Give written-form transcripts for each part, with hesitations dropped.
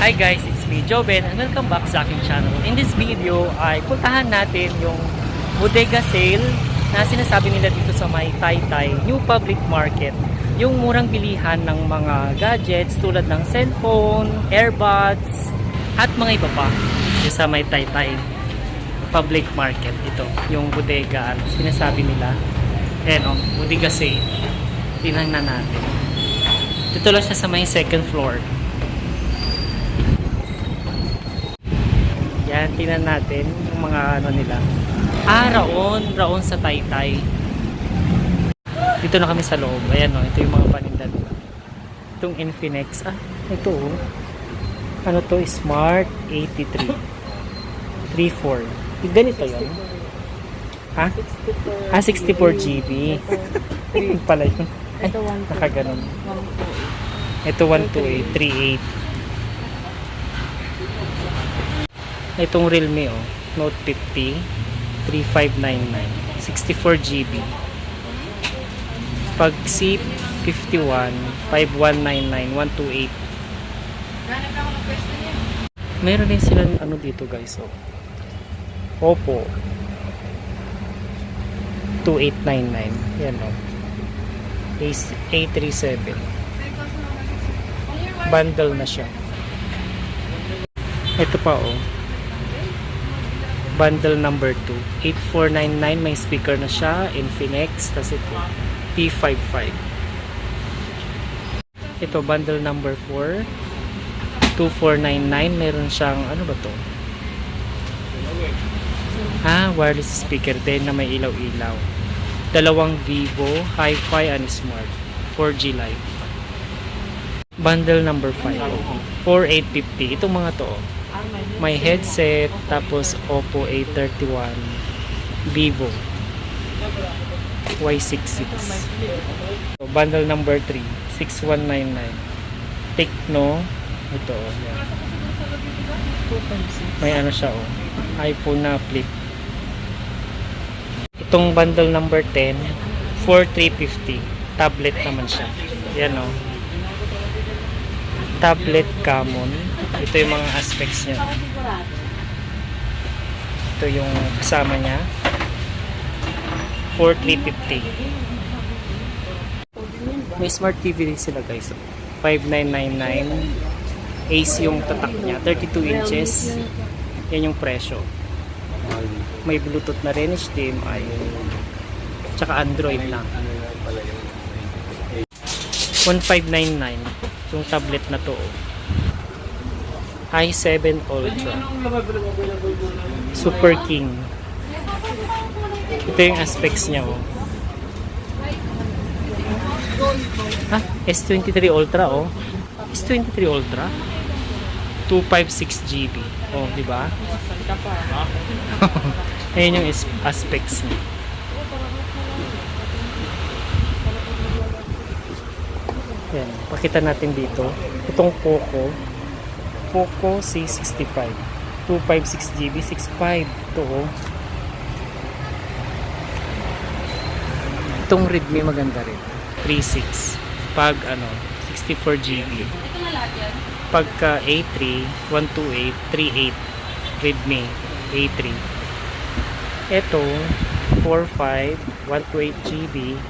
Hi guys, it's me, Joben, and welcome back sa aking channel. In this video ay puntahan natin yung bodega sale na sinasabi nila dito sa may Taytay New Public Market. Yung murang bilihan ng mga gadgets tulad ng cellphone, earbuds, at mga iba pa. Yung sa may Taytay Public Market. Ito, yung bodega, sinasabi nila. Ayan o, bodega sale. Tingnan na natin. Dito lang siya sa may second floor. Yan, tingnan natin yung mga ano nila. Raon sa Taytay. Dito na kami sa loob. Ayan o, ito yung mga paninda nila. Itong Infinix. Ito o. Ano to? Smart 83. 3.4. Ganito yun. 64 GB. Pala yun. Ay, nakaganon. Ito 128, 38. Itong Realme Note 50 3599 64 GB. Pag C51 5199 128. Meron din silang ano dito guys Oppo 2899. Yan A37 bundle na siya. Ito pa bundle number 2 8499. May speaker na siya, Infinix. Tapos ito P55. Ito bundle number 4 2499. Meron siyang ano ba to, wireless speaker din na may ilaw-ilaw. Dalawang Vivo Hi-Fi and Smart 4G Lite. Bundle number 5 4850. Itong mga to may headset, tapos Oppo A31, Vivo Y66. So, bundle number 3 6199. Tecno. Ito may ano siya iPhone na flip. Itong bundle number 10 4350. Tablet naman siya. Yan tablet common. Ito yung mga aspects niya. Ito yung kasama niya. 4350. May smart TV din sila guys. 5999. AC yung tatak niya. 32 inches. Yan yung presyo. May Bluetooth na rin, HDMI. Tsaka Android na. 1599. Yung tablet na to i7 Ultra Super King. Ito yung aspects niya S23 Ultra S23 Ultra 256 GB di ba? Ayun yung aspects niya. Yan, pakita natin dito. Itong Poco C65 256 GB 65 ito Itong Redmi maganda rin 36 pag 64 GB. Pagka A3 128 38 Redmi A3. Ito 45 128 GB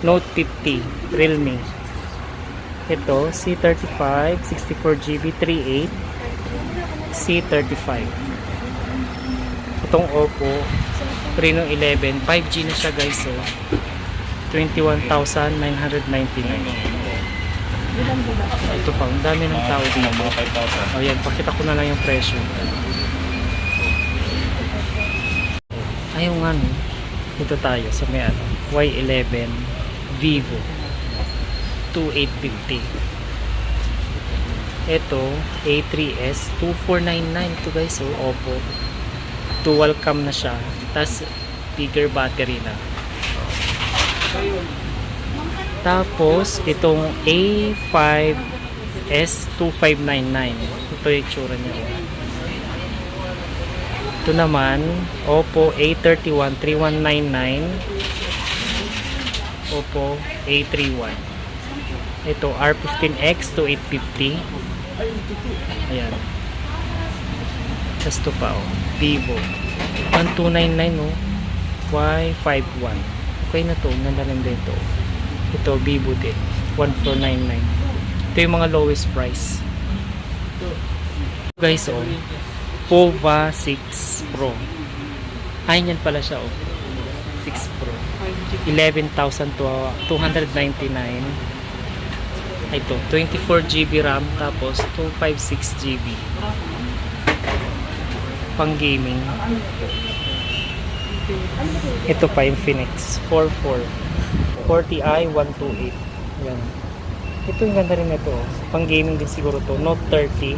Note 50 Realme. Ito, C35, 64 GB, 38, C35. Itong Oppo, Reno 11, 5G na siya guys, 21,999. Ito pa, ang dami ng tao dito. Yan, pakita ko na lang yung presyo. Ayaw nga dito tayo sa may Y11 Vivo 2850. Ito A3s 2499 ito guys. Oppo dual cam na siya, tas bigger battery na. Tapos itong A5s 2599 ito yung itsura niya. Ito naman Oppo A31 3199. Oppo A31. Ito R15X to 850. Ayan. Tapos ito pa, oh. Vivo. 1299, oh. Y51. Okay na to. Ganda rin dito. Ito, Vivo din. 1499. Ito yung mga lowest price. Guys, oh. Pova 6 Pro. Ay, yan pala siya, oh. 6 Pro. 11,299. Ito, 24GB RAM tapos 256GB. Pang gaming. Ito pa yung Phoenix 44. 40i 128. Yan. Ito yung ganda rin ito. Pang gaming din siguro to. Note 30.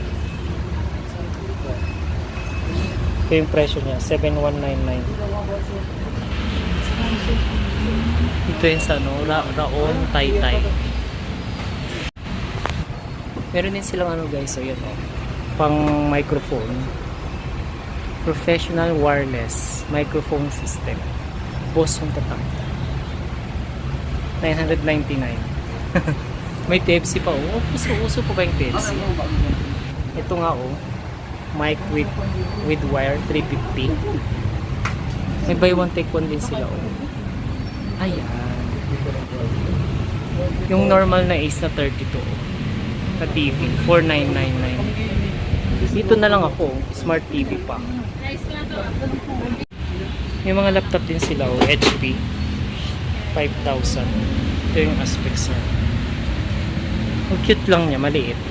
Ito yung presyo niya. 7,199. Ito yung sa ano, Raon Taytay. Meron din silang ano guys. So yan o. Pang microphone. Professional wireless microphone system. Boss yung tatak. 999. May Type-C pa oh. Uso po ba yung Type-C? Ito nga oh. Mic with wire 350. May buy one take one din sila oh. Ayan. Yung normal na Ace na 32 oh. Na TV 4,999. Dito na lang ako, smart TV pa. May mga laptop din sila oh, HP 5,000. Ito yung aspects niya. Ang cute lang niya, maliit.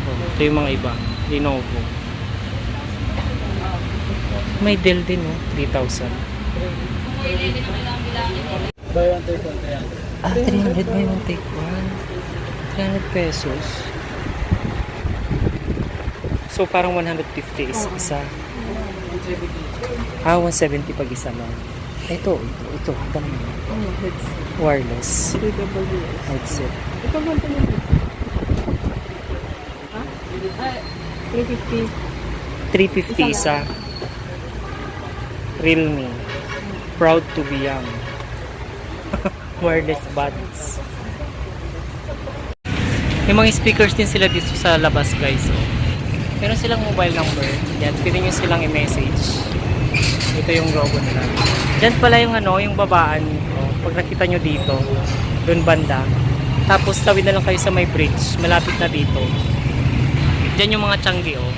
Oh, ito yung mga iba, Lenovo. May Dell din oh, 3,000. Buy one take one. 300 buy one take one. 300 pesos. So parang 150 is isa. 170 pag isa lang. Ito. Dami. Wireless headset. Ito ba ito? Ha? 350. 350 isa. Realme. Proud to be young. Wireless buds. May mga speakers din sila dito sa labas guys. Oh. Meron silang mobile number. Yan, pwede nyo silang i-message. Ito yung logo nila. Diyan pala yung ano, yung babaan. Oh, pag nakita nyo dito, doon banda. Tapos tawid na lang kayo sa may bridge. Malapit na dito. Diyan yung mga Changi oh.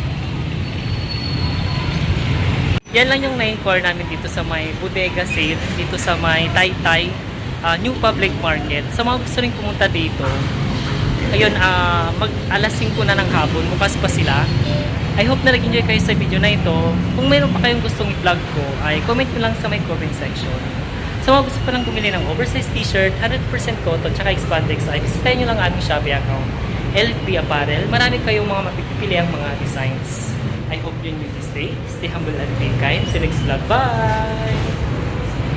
Yan lang yung na-inquire namin dito sa may bodega sale. Dito sa may Taytay New Public Market. Sa mga gusto rin pumunta dito, ayun, mag alas 5 na ng hapon, bukas pa sila. I hope na nag-enjoy kayo sa video na ito. Kung mayroon pa kayong gustong i-vlog ko, ay comment nyo lang sa my comment section. Sa mga gusto pa lang bumili ng oversized t-shirt, 100% cotton, tsaka expandex, ay visitahin nyo lang aming Shopee account, LP Apparel. Marami kayong mga mapipili ang mga designs. I hope you enjoy this day. Stay humble and be kind. See you next vlog. Bye!